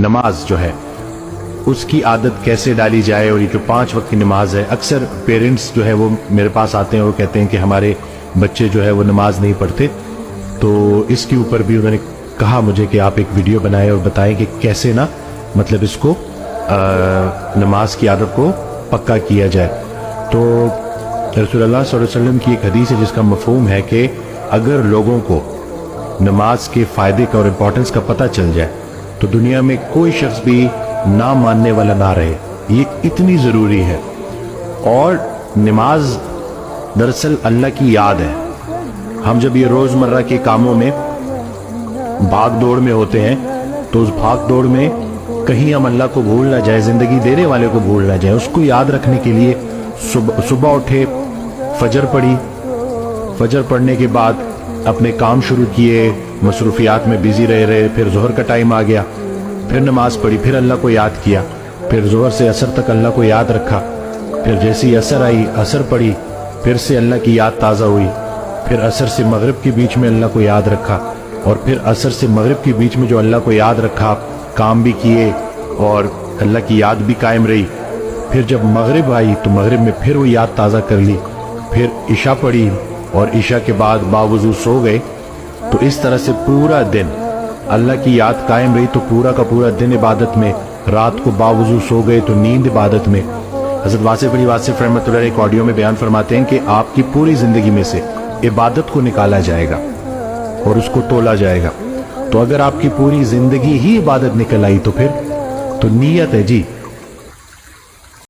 نماز جو ہے اس کی عادت کیسے ڈالی جائے، اور یہ جو 5 وقت کی نماز ہے، اکثر پیرنٹس جو ہے وہ میرے پاس آتے ہیں اور کہتے ہیں کہ ہمارے بچے جو ہے وہ نماز نہیں پڑھتے، تو اس کے اوپر بھی انہوں نے کہا مجھے کہ آپ ایک ویڈیو بنائیں اور بتائیں کہ کیسے نا مطلب اس کو نماز کی عادت کو پکا کیا جائے۔ تو رسول اللہ صلی اللہ علیہ وسلم کی ایک حدیث ہے جس کا مفہوم ہے کہ اگر لوگوں کو نماز کے فائدے کا اور امپورٹنس کا پتہ چل جائے تو دنیا میں کوئی شخص بھی نہ ماننے والا نہ رہے، یہ اتنی ضروری ہے۔ اور نماز دراصل اللہ کی یاد ہے۔ ہم جب یہ روزمرہ کے کاموں میں بھاگ دوڑ میں ہوتے ہیں تو اس بھاگ دوڑ میں کہیں ہم اللہ کو بھول نہ جائیں، زندگی دینے والے کو بھول نہ جائیں، اس کو یاد رکھنے کے لیے صبح اٹھے، فجر پڑھی، فجر پڑھنے کے بعد اپنے کام شروع کیے، مصروفیات میں بزی رہے، پھر ظہر کا ٹائم آ گیا، پھر نماز پڑھی، پھر اللہ کو یاد کیا، پھر ظہر سے عصر تک اللہ کو یاد رکھا، پھر جیسی عصر آئی عصر پڑھی، پھر سے اللہ کی یاد تازہ ہوئی، پھر عصر سے مغرب کے بیچ میں اللہ کو یاد رکھا، اور پھر عصر سے مغرب کے بیچ میں جو اللہ کو یاد رکھا کام بھی کیے اور اللہ کی یاد بھی قائم رہی۔ پھر جب مغرب آئی تو مغرب میں پھر وہ یاد تازہ کر لی، پھر عشاء پڑھی اور عشاء کے بعد باوضو سو گئے۔ تو اس طرح سے پورا دن اللہ کی یاد قائم رہی، تو پورا کا پورا دن عبادت میں، رات کو باوضو سو گئے تو نیند عبادت میں۔ حضرت واصف علی واصف رحمۃ اللہ علیہ ایک آڈیو میں بیان فرماتے ہیں کہ آپ کی پوری زندگی میں سے عبادت کو نکالا جائے گا اور اس کو تولا جائے گا، تو اگر آپ کی پوری زندگی ہی عبادت نکل آئی تو پھر تو نیت ہے جی